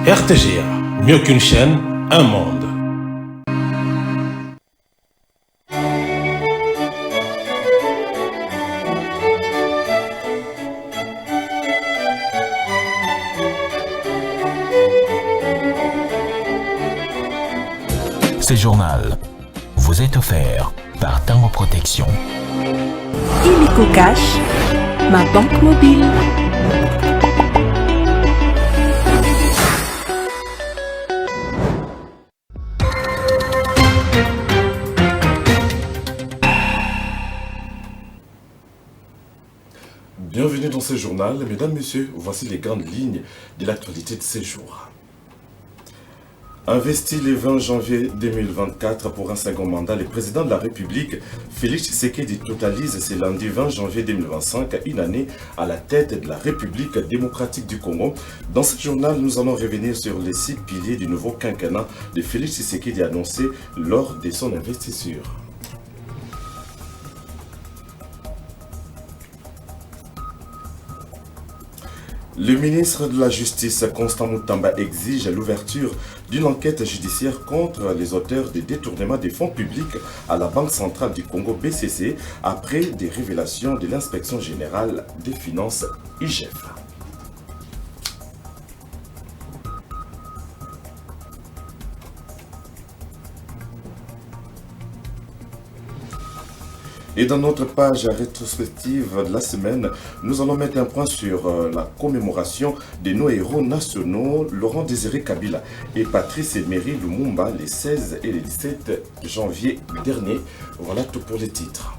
RTGA, mieux qu'une chaîne, un monde. Ce journal vous est offert par Tango Protection. Illico Cash, ma banque mobile. Bienvenue dans ce journal. Mesdames, Messieurs, voici les grandes lignes de l'actualité de ces jours. Investi le 20 janvier 2024 pour un second mandat, le président de la République, Félix Tshisekedi, totalise ce lundi 20 janvier 2025 une année à la tête de la République démocratique du Congo. Dans ce journal, nous allons revenir sur les 6 piliers du nouveau quinquennat de Félix Tshisekedi annoncé lors de son investiture. Le ministre de la Justice, Constant Mutamba, exige l'ouverture d'une enquête judiciaire contre les auteurs des détournements des fonds publics à la Banque centrale du Congo BCC après des révélations de l'Inspection générale des finances IGF. Et dans notre page rétrospective de la semaine, nous allons mettre un point sur la commémoration de nos héros nationaux, Laurent Désiré Kabila et Patrice Emery Lumumba, les 16 et les 17 janvier dernier. Voilà tout pour les titres.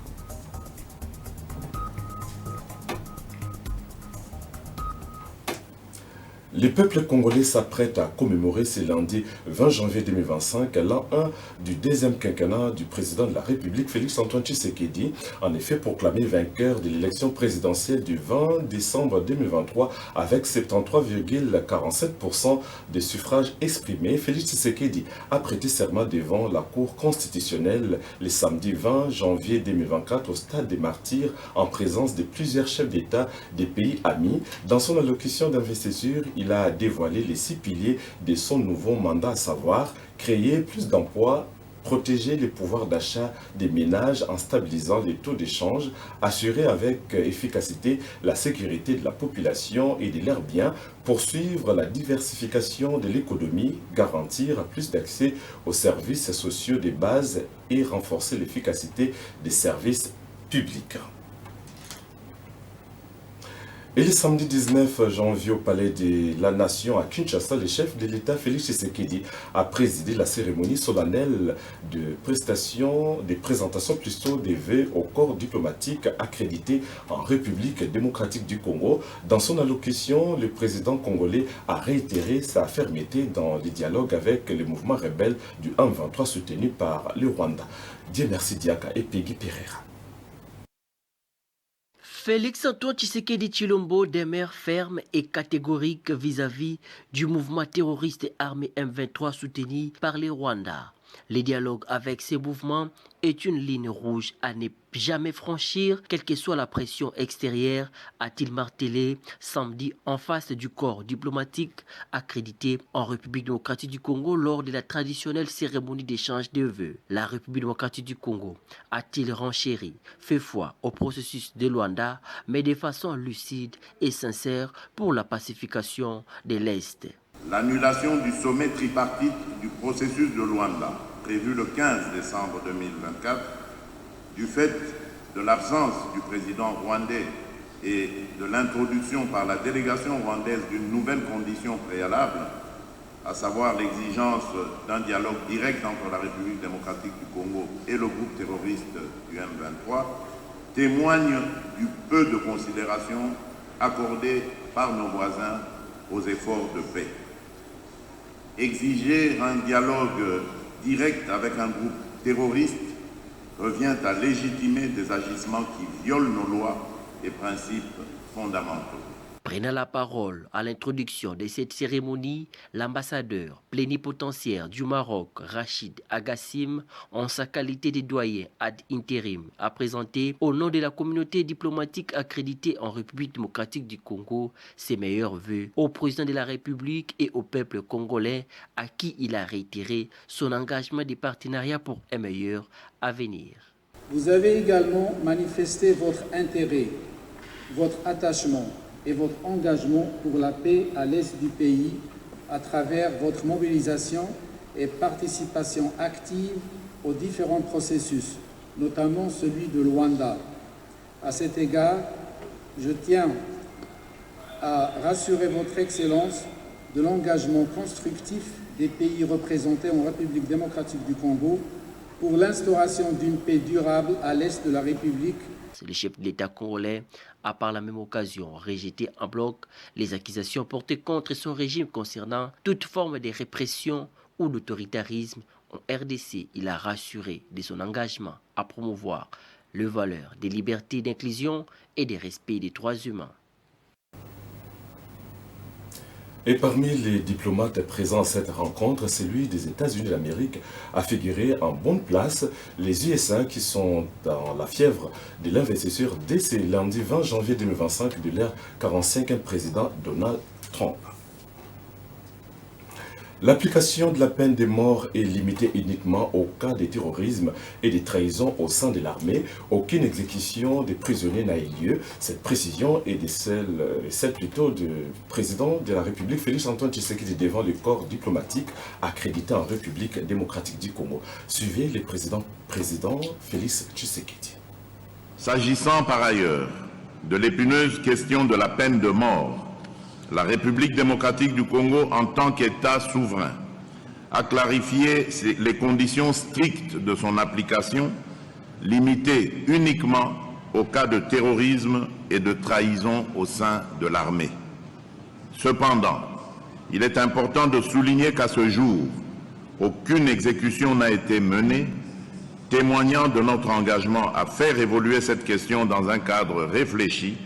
Le peuple congolais s'apprête à commémorer ce lundi 20 janvier 2025 l'an 1 du deuxième quinquennat du président de la République Félix-Antoine Tshisekedi, en effet proclamé vainqueur de l'élection présidentielle du 20 décembre 2023 avec 73,47% des suffrages exprimés. Félix Tshisekedi a prêté serment devant la Cour constitutionnelle le samedi 20 janvier 2024 au stade des Martyrs en présence de plusieurs chefs d'État des pays amis. Dans son allocution d'investiture, il a dévoilé les 6 piliers de son nouveau mandat, à savoir créer plus d'emplois, protéger les pouvoirs d'achat des ménages en stabilisant les taux d'échange, assurer avec efficacité la sécurité de la population et de leurs biens, poursuivre la diversification de l'économie, garantir plus d'accès aux services sociaux de base et renforcer l'efficacité des services publics. Et le samedi 19 janvier au Palais de la Nation à Kinshasa, le chef de l'État Félix Tshisekedi a présidé la cérémonie solennelle de présentation plutôt des vœux au corps diplomatique accrédité en République démocratique du Congo. Dans son allocution, le président congolais a réitéré sa fermeté dans les dialogues avec les mouvements rebelles du M23 soutenus par le Rwanda. Dieu merci Diaka et Peggy Pereira. Félix-Antoine Tshisekedi Tshilombo demeure ferme et catégorique vis-à-vis du mouvement terroriste et armé M23 soutenu par les Rwandais. Le dialogue avec ces mouvements est une ligne rouge à ne jamais franchir, quelle que soit la pression extérieure, a-t-il martelé samedi en face du corps diplomatique accrédité en République démocratique du Congo lors de la traditionnelle cérémonie d'échange de vœux. La République démocratique du Congo a-t-il renchéri, fait foi au processus de Luanda, mais de façon lucide et sincère pour la pacification de l'Est. L'annulation du sommet tripartite du processus de Luanda, prévu le 15 décembre 2024, du fait de l'absence du président rwandais et de l'introduction par la délégation rwandaise d'une nouvelle condition préalable, à savoir l'exigence d'un dialogue direct entre la République démocratique du Congo et le groupe terroriste du M23, témoigne du peu de considération accordée par nos voisins aux efforts de paix. Exiger un dialogue direct avec un groupe terroriste revient à légitimer des agissements qui violent nos lois et principes fondamentaux. Prenant la parole à l'introduction de cette cérémonie, l'ambassadeur plénipotentiaire du Maroc, Rachid Agassim, en sa qualité de doyen ad interim, a présenté au nom de la communauté diplomatique accréditée en République démocratique du Congo ses meilleurs vœux au président de la République et au peuple congolais à qui il a réitéré son engagement de partenariat pour un meilleur avenir. Vous avez également manifesté votre intérêt, votre attachement et votre engagement pour la paix à l'est du pays à travers votre mobilisation et participation active aux différents processus, notamment celui de Luanda. À cet égard, je tiens à rassurer votre Excellence de l'engagement constructif des pays représentés en République démocratique du Congo pour l'instauration d'une paix durable à l'est de la République. Le chef de l'État congolais a par la même occasion rejeté en bloc les accusations portées contre son régime concernant toute forme de répression ou d'autoritarisme. En RDC, il a rassuré de son engagement à promouvoir les valeurs des libertés d'inclusion et des respects des droits humains. Et parmi les diplomates présents à cette rencontre, celui des États-Unis d'Amérique a figuré en bonne place. Les USA qui sont dans la fièvre de l'investiture dès ce lundi 20 janvier 2025 de leur 45e président Donald Trump. L'application de la peine de mort est limitée uniquement au cas de terrorisme et de trahison au sein de l'armée. Aucune exécution des prisonniers n'a eu lieu. Cette précision est celle plutôt du président de la République, Félix Antoine Tshisekedi, devant le corps diplomatique accrédité en République démocratique du Congo. Suivez le président Félix Tshisekedi. S'agissant par ailleurs de l'épineuse question de la peine de mort, la République démocratique du Congo, en tant qu'État souverain, a clarifié les conditions strictes de son application, limitées uniquement au cas de terrorisme et de trahison au sein de l'armée. Cependant, il est important de souligner qu'à ce jour, aucune exécution n'a été menée, témoignant de notre engagement à faire évoluer cette question dans un cadre réfléchi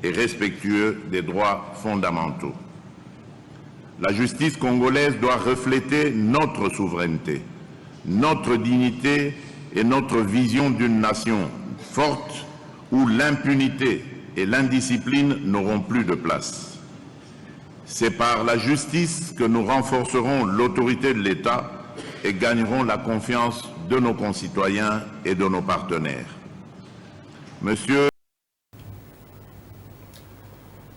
et respectueux des droits fondamentaux. La justice congolaise doit refléter notre souveraineté, notre dignité et notre vision d'une nation forte où l'impunité et l'indiscipline n'auront plus de place. C'est par la justice que nous renforcerons l'autorité de l'État et gagnerons la confiance de nos concitoyens et de nos partenaires. Monsieur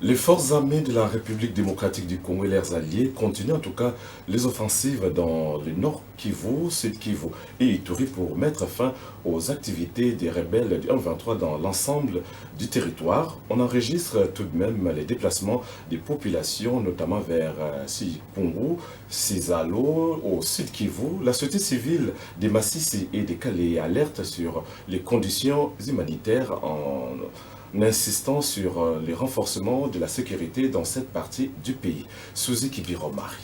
Les forces armées de la République démocratique du Congo et leurs alliés continuent en tout cas les offensives dans le Nord Kivu, Sud Kivu et Ituri pour mettre fin aux activités des rebelles du M23 dans l'ensemble du territoire. On enregistre tout de même les déplacements des populations, notamment vers Sikungu, Sizalo, au Sud Kivu. La société civile des Massissi et des Calais alerte sur les conditions humanitaires en insistant sur les renforcements de la sécurité dans cette partie du pays. Suzy Kibiromari.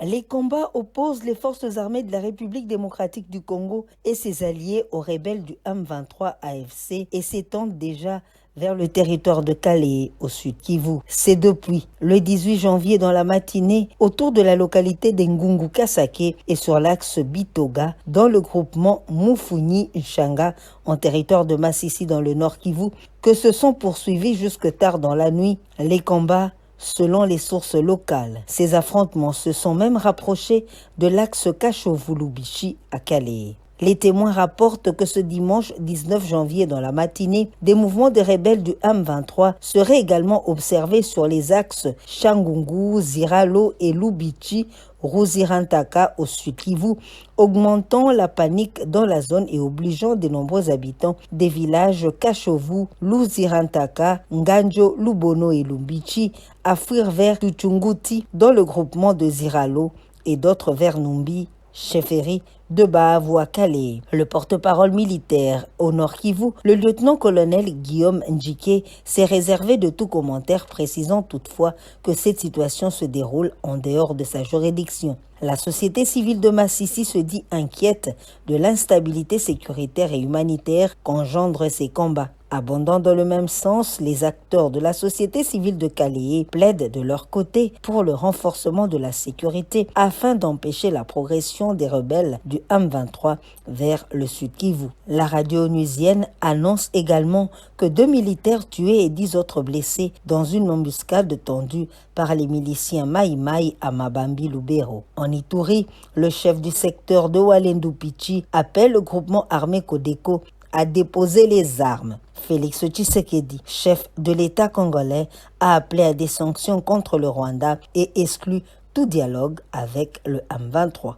Les combats opposent les forces armées de la République démocratique du Congo et ses alliés aux rebelles du M23 AFC et s'étendent déjà vers le territoire de Calais au sud Kivu. C'est depuis le 18 janvier dans la matinée autour de la localité d'Engungu Kasake et sur l'axe Bitoga dans le groupement Mufuni-Nchanga en territoire de Massissi dans le nord Kivu que se sont poursuivis jusque tard dans la nuit les combats. Selon les sources locales, ces affrontements se sont même rapprochés de l'axe Kachovu-Lubichi à Calais. Les témoins rapportent que ce dimanche 19 janvier dans la matinée, des mouvements de rebelles du M23 seraient également observés sur les axes Changungu, Ziralo et Lubichi, Ruzirantaka au sud Kivu, augmentant la panique dans la zone et obligeant de nombreux habitants des villages Kachovu, Luzirantaka, Nganjo, Lubono et Lubichi à fuir vers Tuchunguti dans le groupement de Ziralo et d'autres vers Numbi, chefferie de Bahavu à Calais. Le porte-parole militaire au Nord Kivu, le lieutenant-colonel Guillaume Ndjike, s'est réservé de tout commentaire, précisant toutefois que cette situation se déroule en dehors de sa juridiction. La société civile de Massissi se dit inquiète de l'instabilité sécuritaire et humanitaire qu'engendrent ces combats. Abondant dans le même sens, les acteurs de la société civile de Calais plaident de leur côté pour le renforcement de la sécurité afin d'empêcher la progression des rebelles du M23 vers le Sud Kivu. La radio onusienne annonce également que 2 militaires tués et 10 autres blessés dans une embuscade tendue par les miliciens Maï-Maï à Mabambi Lubero. En Ituri, le chef du secteur de Walendu Pichi appelle le groupement armé Codeco à déposer les armes. Félix Tshisekedi, chef de l'État congolais, a appelé à des sanctions contre le Rwanda et exclu tout dialogue avec le M23.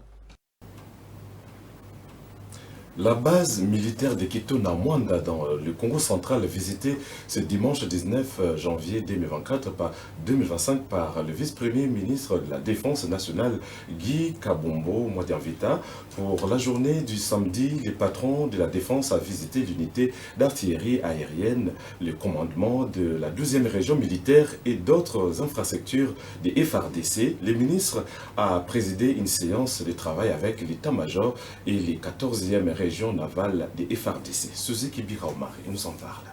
La base militaire de Kitona Mwanda dans le Congo central visitée ce dimanche 19 janvier 2025 par le vice-premier ministre de la Défense nationale Guy Kabombo Mwadianvita. Pour la journée du samedi, les patrons de la Défense a visité l'unité d'artillerie aérienne, le commandement de la 12e région militaire et d'autres infrastructures des FARDC. Le ministre a présidé une séance de travail avec l'état-major et les 14e régions navale des FARDC. Suzy Kibira Omar, il nous en parle.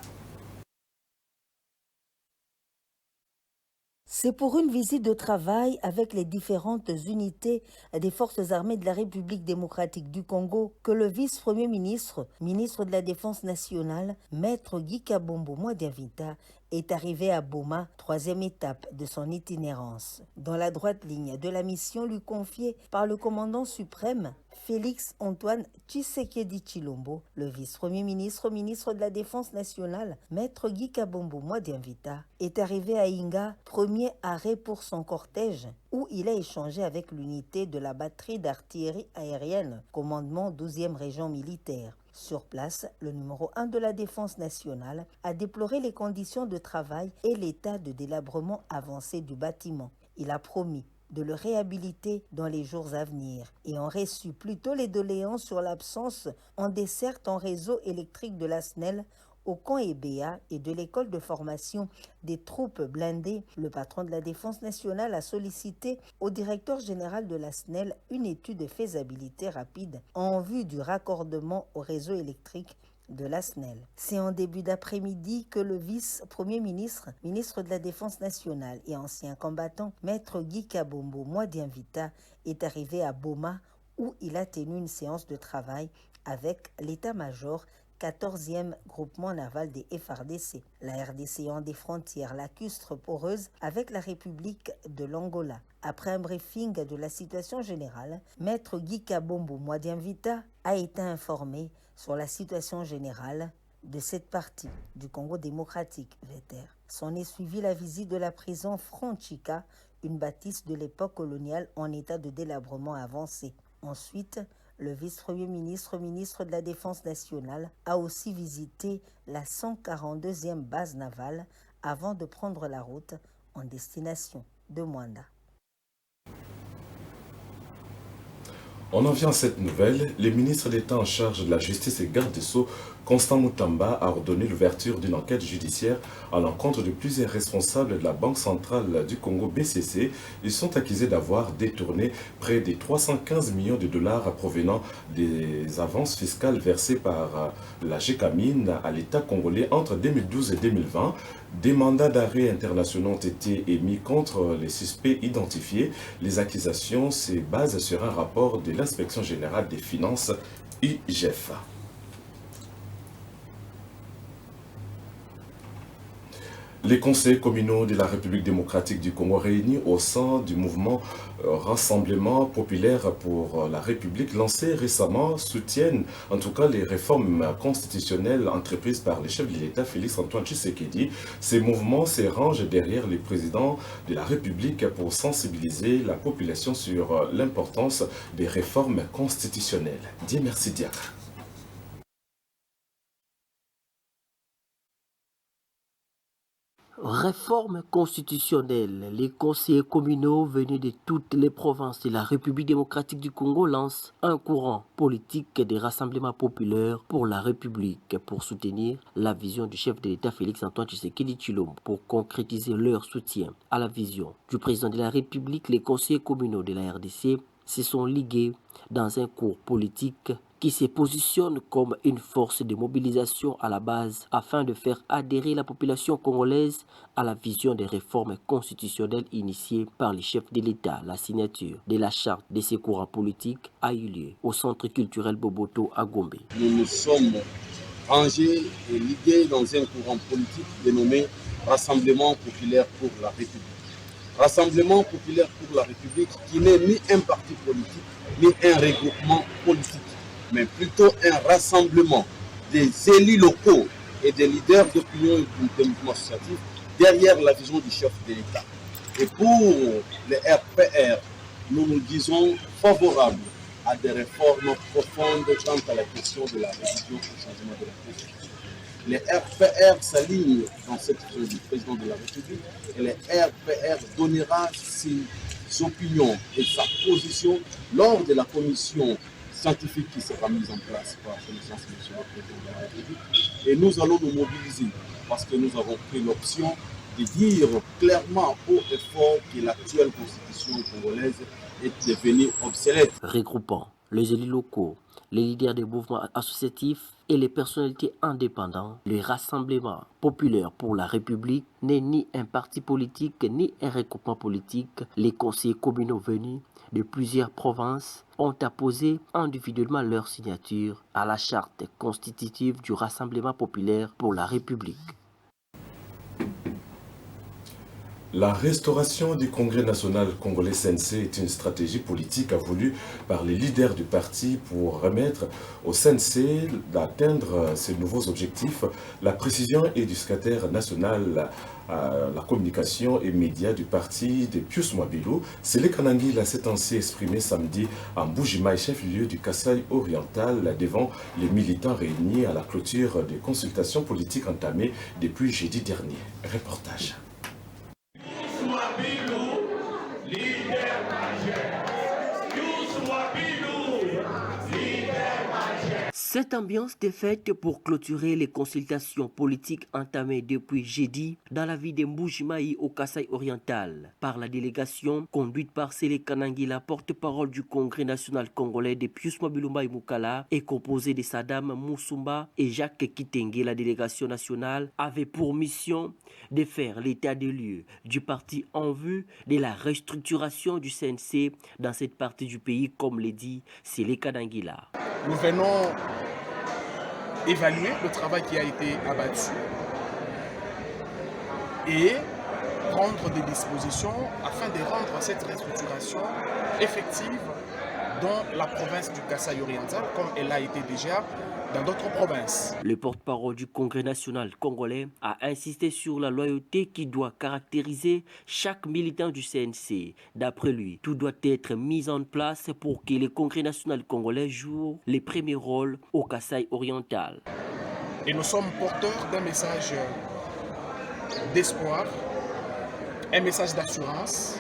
C'est pour une visite de travail avec les différentes unités des forces armées de la République démocratique du Congo que le vice-premier ministre, ministre de la Défense nationale, maître Guy Kabombo Mwadianvita, est arrivé à Boma, 3e étape de son itinérance. Dans la droite ligne de la mission lui confiée par le commandant suprême, Félix Antoine Tshisekedi Tshilombo, le vice-premier ministre, ministre de la Défense nationale, maître Guy Kabombo Mwadianvita, est arrivé à Inga, premier arrêt pour son cortège, où il a échangé avec l'unité de la batterie d'artillerie aérienne, commandement 12e région militaire. Sur place, le numéro 1 de la Défense nationale a déploré les conditions de travail et l'état de délabrement avancé du bâtiment. Il a promis de le réhabiliter dans les jours à venir et ont reçu plutôt les doléances sur l'absence en desserte en réseau électrique de la SNEL au camp EBA et de l'école de formation des troupes blindées. Le patron de la Défense nationale a sollicité au directeur général de la SNEL une étude de faisabilité rapide en vue du raccordement au réseau électrique de la SNEL. C'est en début d'après-midi que le vice-premier ministre, ministre de la Défense nationale et ancien combattant, maître Guy Kabombo Mwadianvita, est arrivé à Boma où il a tenu une séance de travail avec l'état-major 14e groupement naval des FARDC. La RDC en des frontières lacustres poreuses avec la République de l'Angola. Après un briefing de la situation générale, maître Guy Kabombo Mwadianvita a été informé sur la situation générale de cette partie du Congo démocratique, VETER. S'en est suivi la visite de la prison Fronchika, une bâtisse de l'époque coloniale en état de délabrement avancé. Ensuite, le vice-premier ministre, ministre de la Défense nationale, a aussi visité la 142e base navale avant de prendre la route en destination de Mwanda. On en vient à cette nouvelle. Le ministre d'État en charge de la Justice et garde des Sceaux, Constant Mutamba, a ordonné l'ouverture d'une enquête judiciaire à l'encontre de plusieurs responsables de la Banque centrale du Congo BCC. Ils sont accusés d'avoir détourné près de 315 millions de dollars provenant des avances fiscales versées par la GECAMINE à l'État congolais entre 2012 et 2020. Des mandats d'arrêt internationaux ont été émis contre les suspects identifiés. Les accusations se basent sur un rapport de l'Inspection générale des finances, IGF. Les conseils communaux de la République démocratique du Congo réunis au sein du mouvement Rassemblement populaire pour la République lancé récemment soutiennent en tout cas les réformes constitutionnelles entreprises par le chef de l'État Félix Antoine Tshisekedi. Ces mouvements se rangent derrière les présidents de la République pour sensibiliser la population sur l'importance des réformes constitutionnelles. Dieu merci Diaka. Réforme constitutionnelle. Les conseillers communaux venus de toutes les provinces de la République démocratique du Congo lancent un courant politique des rassemblements populaires pour la République pour soutenir la vision du chef de l'État Félix-Antoine Tshisekedi Tshilombo. Pour concrétiser leur soutien à la vision du président de la République, les conseillers communaux de la RDC se sont ligués dans un cours politique qui se positionne comme une force de mobilisation à la base afin de faire adhérer la population congolaise à la vision des réformes constitutionnelles initiées par les chefs de l'État. La signature de la charte de ces courants politiques a eu lieu au centre culturel Boboto à Gombe. Nous nous sommes rangés et ligués dans un courant politique dénommé Rassemblement populaire pour la République. Rassemblement populaire pour la République qui n'est ni un parti politique, ni un regroupement politique, mais plutôt un rassemblement des élus locaux et des leaders d'opinion et des mouvements associatifs derrière la vision du chef de l'État. Et pour les RPR, nous nous disons favorables à des réformes profondes quant à la question de la révision et changement de la Constitution. Les RPR s'alignent dans cette vision du président de la République et les RPR donnera ses opinions et sa position lors de la commission scientifique qui sera mise en place par son Excellence Monsieur le Président de la République. Et nous allons nous mobiliser parce que nous avons pris l'option de dire clairement haut et fort que l'actuelle constitution congolaise est devenue obsolète. Regroupant les élus locaux, les leaders des mouvements associatifs et les personnalités indépendantes, le Rassemblement populaire pour la République n'est ni un parti politique ni un regroupement politique. Les conseillers communaux venus de plusieurs provinces ont apposé individuellement leur signature à la charte constitutive du Rassemblement populaire pour la République. La restauration du Congrès national congolais CNC est une stratégie politique voulue par les leaders du parti pour remettre au CNC d'atteindre ses nouveaux objectifs. La précision est du secrétaire national à la communication et médias du parti de Pius Mwabilou. Sélé Kanangui l'a s'est ainsi exprimé samedi en Mbuji-Mayi, chef-lieu du Kasaï oriental, devant les militants réunis à la clôture des consultations politiques entamées depuis jeudi dernier. Reportage. Cette ambiance est faite pour clôturer les consultations politiques entamées depuis jeudi dans la ville de Mbuji-Mayi au Kasaï oriental par la délégation conduite par Sélé Kanangui, la porte-parole du Congrès national congolais de Pius Mwabilou Mukala, et composée de Sadam Moussumba et Jacques Kitenge. La délégation nationale avait pour mission de faire l'état des lieux du parti en vue de la restructuration du CNC dans cette partie du pays, comme l'a dit Sélé Kanangui. Nous venons évaluer le travail qui a été abattu et prendre des dispositions afin de rendre cette restructuration effective dans la province du Kasaï oriental, comme elle a été déjà dans d'autres provinces. Le porte-parole du Congrès national congolais a insisté sur la loyauté qui doit caractériser chaque militant du CNC. D'après lui, tout doit être mis en place pour que le Congrès national congolais joue les premiers rôles au Kasaï oriental. Et nous sommes porteurs d'un message d'espoir, un message d'assurance,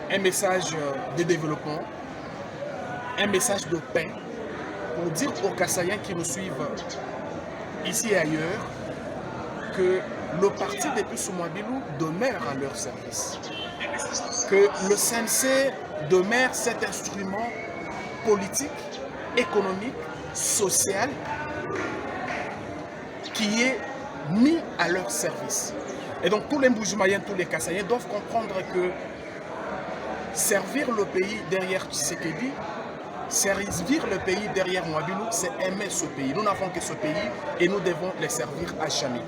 un message de développement, un message de paix, pour dire aux Kassaïens qui nous suivent ici et ailleurs que le parti de Pius Mwabilou demeure à leur service, que le CNC demeure cet instrument politique, économique, social qui est mis à leur service. Et donc tous les Mbuji-Mayiens, tous les Kassaïens doivent comprendre que servir le pays derrière Tshisekedi, servir le pays derrière Mwabilou, c'est aimer ce pays. Nous n'avons que ce pays et nous devons les servir à jamais.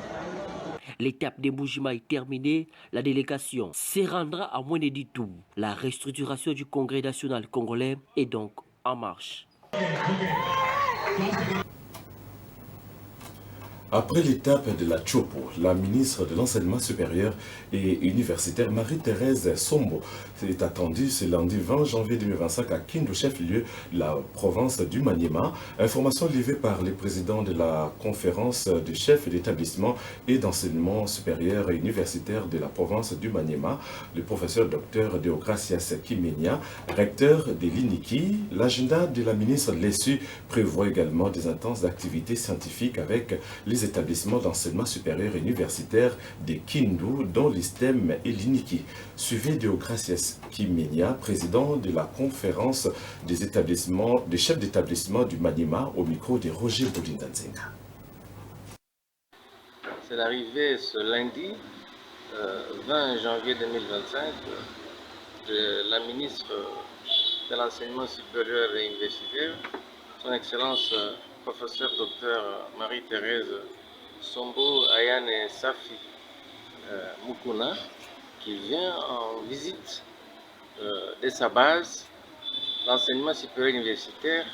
L'étape de Mbuji-Mayi terminée, la délégation se rendra à Mweneditu. La restructuration du Congrès national congolais est donc en marche. Après l'étape de la Chopo, la ministre de l'Enseignement supérieur et universitaire Marie-Thérèse Sombo est attendue ce lundi 20 janvier 2025 à Kindu, chef-lieu de la province du Maniema. Information livrée par les présidents de la conférence des chefs d'établissement et d'enseignement supérieur et universitaire de la province du Maniema, le professeur Dr Deogracias Kimenia, recteur de l'INIKI. L'agenda de la ministre de l'ESU prévoit également des intenses activités scientifiques avec les établissements d'enseignement supérieur et universitaire de Kindu, dont l'ISTEM et l'INIKI. Suivi de Deogracias Kimenia, président de la conférence des établissements, des chefs d'établissement du Maniema, au micro de Roger Boulindanzenga. C'est l'arrivée ce lundi 20 janvier 2025 de la ministre de l'Enseignement supérieur et universitaire, son Excellence professeur Dr Marie-Thérèse Sombo Ayane Safi Mukuna, qui vient en visite de sa base, l'enseignement supérieur universitaire,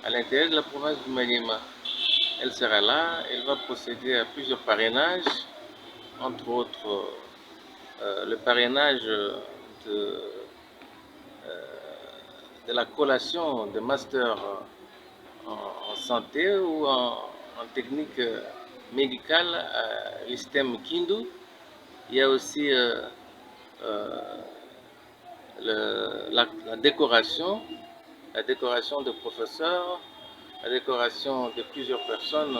à l'intérieur de la province du Maniema. Elle sera là, elle va procéder à plusieurs parrainages, entre autres le parrainage de la collation de master en santé ou en technique médicale à l'ISTEM Kindu. Il y a aussi la décoration de professeurs, la décoration de plusieurs personnes,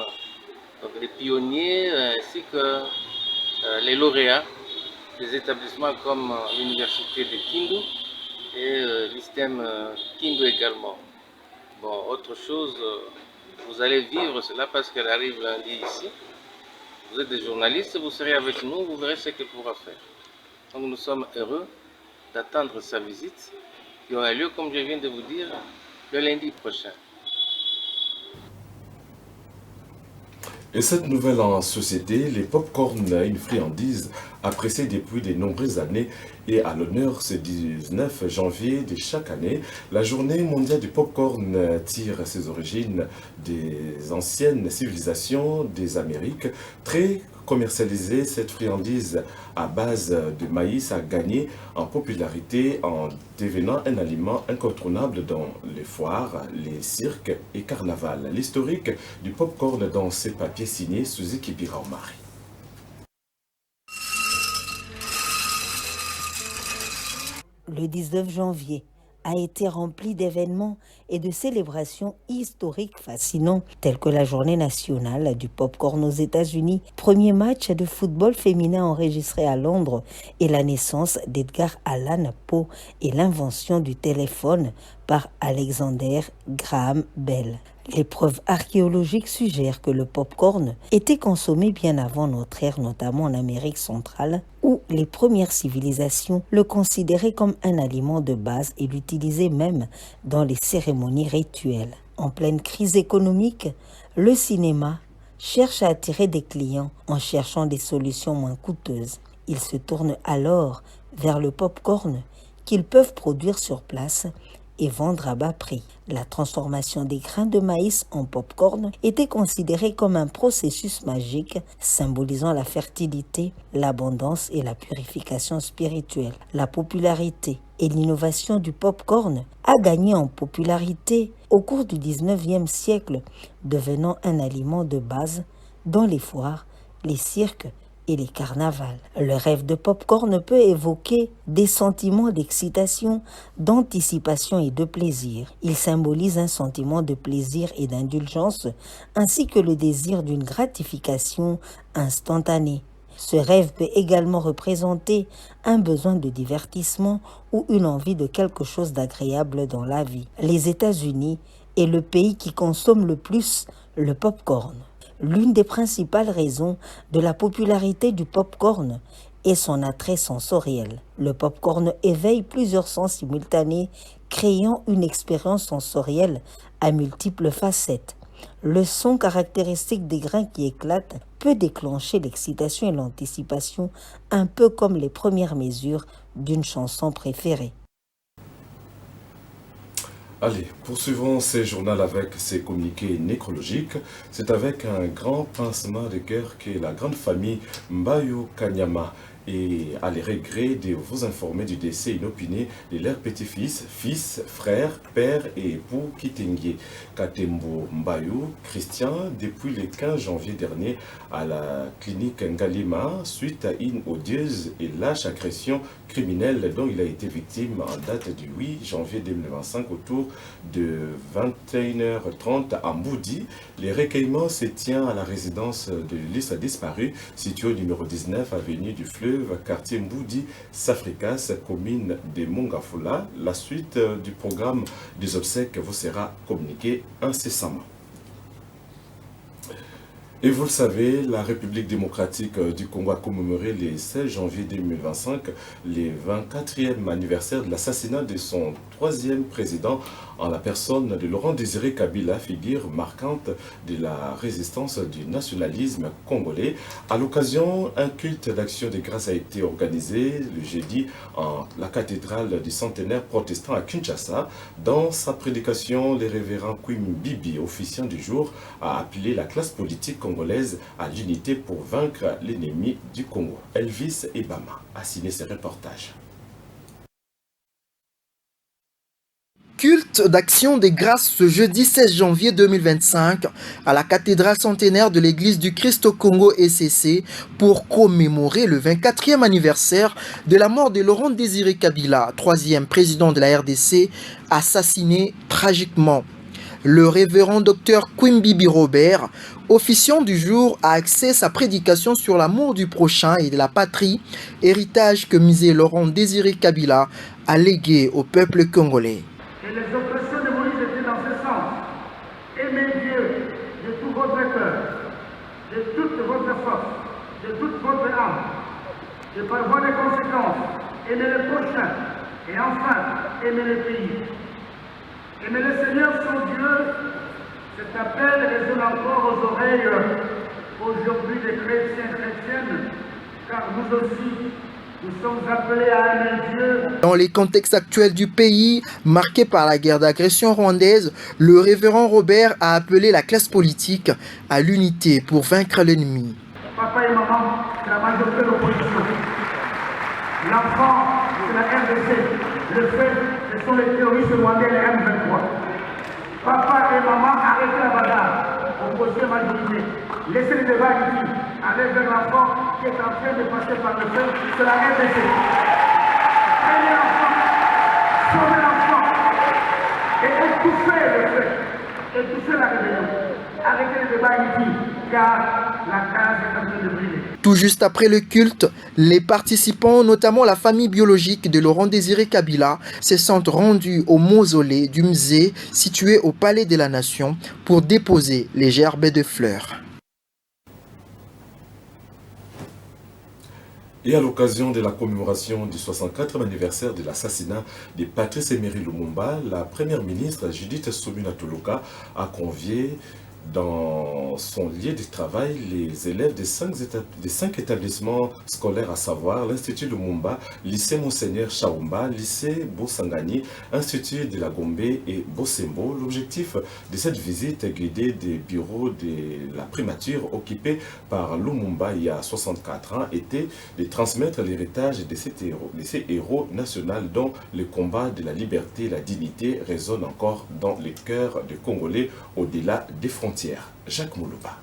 donc les pionniers ainsi que les lauréats des établissements comme l'université de Kindu et l'ISTEM Kindu également. Bon, autre chose, vous allez vivre cela parce qu'elle arrive lundi ici. Vous êtes des journalistes, vous serez avec nous, vous verrez ce qu'elle pourra faire. Donc nous sommes heureux d'attendre sa visite qui aura lieu, comme je viens de vous dire, le lundi prochain. Et cette nouvelle en société, les pop-corn, une friandise appréciée depuis de nombreuses années et à l'honneur ce 19 janvier de chaque année. La journée mondiale du pop-corn tire ses origines des anciennes civilisations des Amériques. Très commercialisée, cette friandise à base de maïs a gagné en popularité en devenant un aliment incontournable dans les foires, les cirques et carnavals. L'historique du pop-corn dans ses papiers signés Suzuki Biraumari. Le 19 janvier a été rempli d'événements et de célébrations historiques fascinants, tels que la journée nationale du popcorn aux États-Unis, premier match de football féminin enregistré à Londres et la naissance d'Edgar Allan Poe et l'invention du téléphone par Alexander Graham Bell. Les preuves archéologiques suggèrent que le popcorn était consommé bien avant notre ère, notamment en Amérique centrale, où les premières civilisations le considéraient comme un aliment de base et l'utilisaient même dans les cérémonies rituelles. En pleine crise économique, le cinéma cherche à attirer des clients en cherchant des solutions moins coûteuses. Ils se tournent alors vers le popcorn qu'ils peuvent produire sur place et vendre à bas prix. La transformation des grains de maïs en popcorn était considérée comme un processus magique symbolisant la fertilité, l'abondance et la purification spirituelle. La popularité et l'innovation du popcorn a gagné en popularité au cours du 19e siècle, devenant un aliment de base dans les foires, les cirques et les carnavals. Le rêve de popcorn peut évoquer des sentiments d'excitation, d'anticipation et de plaisir. Il symbolise un sentiment de plaisir et d'indulgence, ainsi que le désir d'une gratification instantanée. Ce rêve peut également représenter un besoin de divertissement ou une envie de quelque chose d'agréable dans la vie. Les États-Unis est le pays qui consomme le plus le popcorn. L'une des principales raisons de la popularité du popcorn est son attrait sensoriel. Le popcorn éveille plusieurs sens simultanés, créant une expérience sensorielle à multiples facettes. Le son caractéristique des grains qui éclatent peut déclencher l'excitation et l'anticipation, un peu comme les premières mesures d'une chanson préférée. Allez, poursuivons ces journaux avec ces communiqués nécrologiques. C'est avec un grand pincement de cœur que la grande famille Mbayo Kanyama et à les regrets de vous informer du décès inopiné de leur petit-fils, fils, frère, père et époux Kitengye Katembo Mbayou Christian depuis le 15 janvier dernier à la clinique Ngalima suite à une odieuse et lâche agression criminelle dont il a été victime en date du 8 janvier 2025 autour de 21h30 à Mboudi. Les recueillements se tient à la résidence de l'Ulysse a disparu située au numéro 19 avenue du Fleuve, quartier Mboudi, Safrikas, commune de Mongafula. La suite du programme des obsèques vous sera communiquée incessamment. Et vous le savez, la République démocratique du Congo a commémoré le 16 janvier 2025 le 24e anniversaire de l'assassinat de son 3e président en la personne de Laurent Désiré Kabila, figure marquante de la résistance du nationalisme congolais. À l'occasion, un culte d'action de grâce a été organisé le jeudi en la cathédrale du centenaire protestant à Kinshasa. Dans sa prédication, le révérend Kwim Bibi, officiant du jour, a appelé la classe politique congolaise à l'unité pour vaincre l'ennemi du Congo. Elvis Ebama a signé ce reportage. Culte d'action des grâces ce jeudi 16 janvier 2025 à la cathédrale centenaire de l'église du Christ au Congo ECC pour commémorer le 24e anniversaire de la mort de Laurent Désiré Kabila, 3e président de la RDC, assassiné tragiquement. Le révérend docteur Kwimbibi Robert, officiant du jour, a axé sa prédication sur l'amour du prochain et de la patrie, héritage que misé Laurent Désiré Kabila a légué au peuple congolais. Et les oppressions de Moïse étaient dans ce sens. Aimez Dieu de tout votre cœur, de toute votre force, de toute votre âme, et par voie de conséquence, aimez le prochain, et enfin, aimez le pays. Aimez le Seigneur son Dieu, cet appel résonne encore aux oreilles aujourd'hui des chrétiens chrétiennes, car nous aussi, nous sommes appelés à aimer Dieu. Dans les contextes actuels du pays, marqué par la guerre d'agression rwandaise, le révérend Robert a appelé la classe politique à l'unité pour vaincre l'ennemi. Papa et maman, c'est la majorité de l'opposition. L'enfant, c'est la RDC. Le fait, ce sont les terroristes rwandais, les M23. Papa et maman, arrêtez la bagarre. Opposition majorité. Laissez les débats ici. Allez vers l'enfant qui est en train de passer par le feu, c'est la RDC. Prenez l'enfant, sauvez l'enfant et étouffez le feu, étouffez la rébellion. Arrêtez les débats ici, car la case est en train de brûler. Tout juste après le culte, les participants, notamment la famille biologique de Laurent Désiré Kabila, se sont rendus au mausolée du Mzé situé au Palais de la Nation pour déposer les gerbes de fleurs. Et à l'occasion de la commémoration du 64e anniversaire de l'assassinat de Patrice Emery Lumumba, la première ministre Judith Suminwa Tuluka a convié dans son lieu de travail les élèves des 5 établissements scolaires, à savoir l'Institut Lumumba, lycée Monseigneur Chaumba, lycée Bosangani, Institut de la Gombe et Bosembo. L'objectif de cette visite est guidée des bureaux de la primature occupés par Lumumba il y a 64 ans était de transmettre l'héritage de ces héros nationaux dont le combat de la liberté et la dignité résonne encore dans les cœurs des Congolais au-delà des frontières. Jacques Moulouba.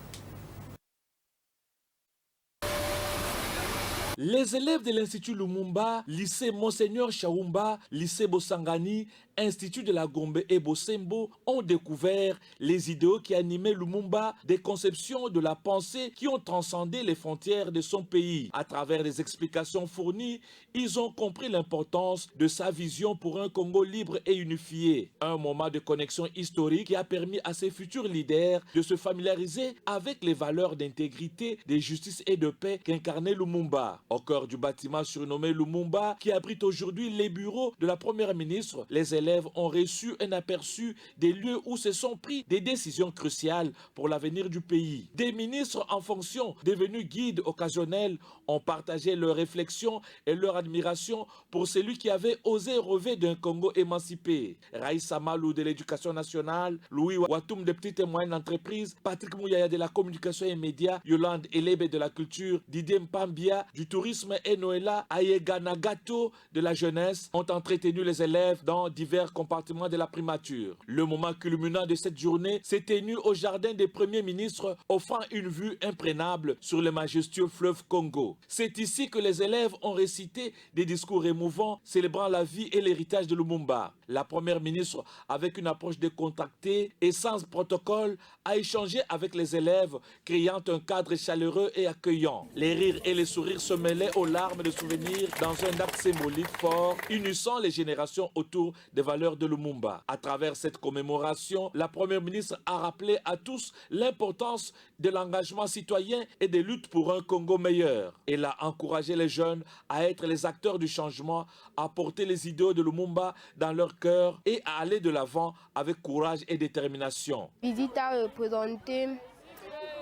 Les élèves de l'Institut Lumumba, lycée Monseigneur Chaumba, lycée Bosangani, Institut de la Gombe et Bosembo ont découvert les idéaux qui animaient Lumumba, des conceptions de la pensée qui ont transcendé les frontières de son pays. À travers les explications fournies, ils ont compris l'importance de sa vision pour un Congo libre et unifié. Un moment de connexion historique qui a permis à ses futurs leaders de se familiariser avec les valeurs d'intégrité, de justice et de paix qu'incarnait Lumumba. Au cœur du bâtiment surnommé Lumumba, qui abrite aujourd'hui les bureaux de la première ministre, les élèves ont reçu un aperçu des lieux où se sont pris des décisions cruciales pour l'avenir du pays. Des ministres en fonction, devenus guides occasionnels, ont partagé leurs réflexions et leur admiration pour celui qui avait osé rêver d'un Congo émancipé. Raïssa Malou de l'éducation nationale, Louis Watoum des petites et moyennes entreprises, Patrick Mouyaya de la communication et médias, Yolande Elebe de la culture, Didier Mpambia du tourisme et Noëlla Ayegana Gato de la jeunesse ont entretenu les élèves dans divers compartiments de la primature. Le moment culminant de cette journée s'est tenu au jardin des premiers ministres, offrant une vue imprenable sur le majestueux fleuve Congo. C'est ici que les élèves ont récité des discours émouvants célébrant la vie et l'héritage de Lumumba. La première ministre, avec une approche décontractée et sans protocole, a échangé avec les élèves, créant un cadre chaleureux et accueillant. Les rires et les sourires se mêlaient aux larmes de souvenirs dans un acte symbolique fort, unissant les générations autour des valeurs de Lumumba. À travers cette commémoration, la première ministre a rappelé à tous l'importance de l'engagement citoyen et des luttes pour un Congo meilleur. Elle a encouragé les jeunes à être les acteurs du changement, à porter les idéaux de Lumumba dans leur cœur et à aller de l'avant avec courage et détermination. Visite a représenté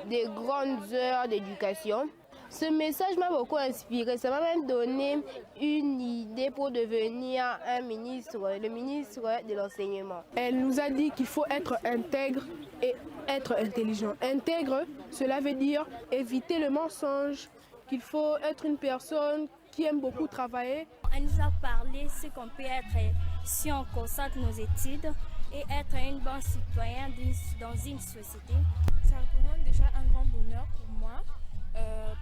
des grandes heures d'éducation. Ce message m'a beaucoup inspiré, ça m'a même donné une idée pour devenir un ministre, le ministre de l'enseignement. Elle nous a dit qu'il faut être intègre et être intelligent. Intègre, cela veut dire éviter le mensonge, qu'il faut être une personne qui aime beaucoup travailler. Elle nous a parlé ce qu'on peut être si on concentre nos études et être un bon citoyen dans une société. Ça représente déjà un grand bonheur pour moi.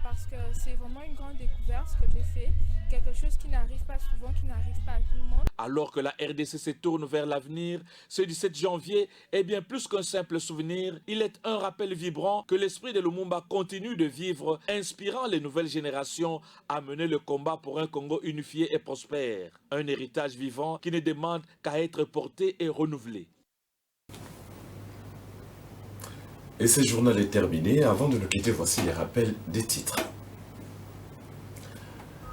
Parce que c'est vraiment une grande découverte ce que j'ai fait, quelque chose qui n'arrive pas souvent, qui n'arrive pas à tout le monde. Alors que la RDC se tourne vers l'avenir, ce 17 janvier est bien plus qu'un simple souvenir, il est un rappel vibrant que l'esprit de Lumumba continue de vivre, inspirant les nouvelles générations à mener le combat pour un Congo unifié et prospère. Un héritage vivant qui ne demande qu'à être porté et renouvelé. Et ce journal est terminé. Avant de nous quitter, voici les rappels des titres.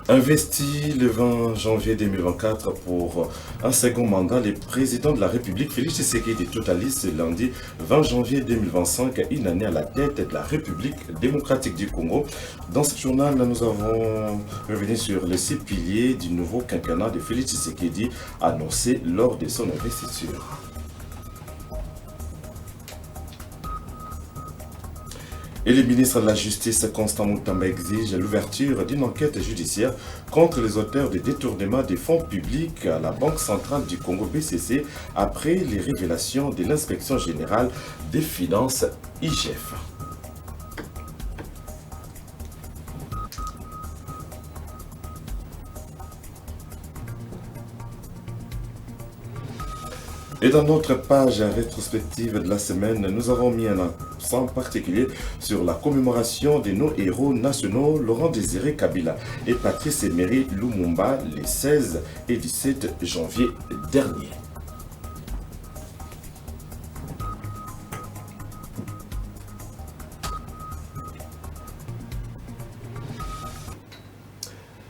Investi le 20 janvier 2024 pour un second mandat, le président de la République, Félix Tshisekedi, totalise ce lundi 20 janvier 2025 une année à la tête de la République démocratique du Congo. Dans ce journal, nous avons revenu sur les 6 piliers du nouveau quinquennat de Félix Tshisekedi annoncé lors de son investiture. Et le ministre de la Justice, Constant Mutamba, exige l'ouverture d'une enquête judiciaire contre les auteurs de détournement des fonds publics à la Banque centrale du Congo BCC après les révélations de l'Inspection générale des finances IGF. Et dans notre page rétrospective de la semaine, nous avons mis un accent particulier sur la commémoration de nos héros nationaux, Laurent Désiré Kabila et Patrice Emery Lumumba, les 16 et 17 janvier dernier.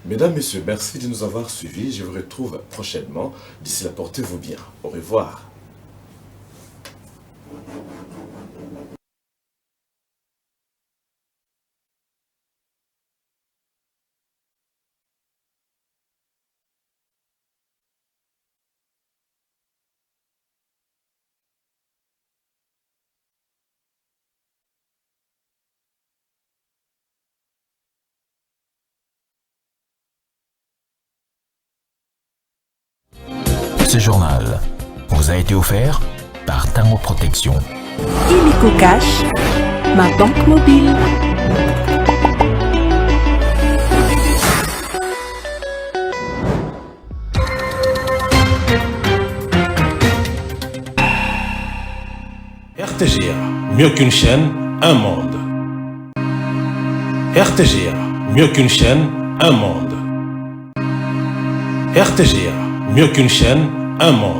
Mesdames, Messieurs, merci de nous avoir suivis. Je vous retrouve prochainement. D'ici là, portez-vous bien. Au revoir. Ce journal vous a été offert par Tango Protection. Illico Cash, ma banque mobile. RTGA, mieux qu'une chaîne, un monde. RTGA, mieux qu'une chaîne, un monde. RTGA, mieux qu'une chaîne, un monde.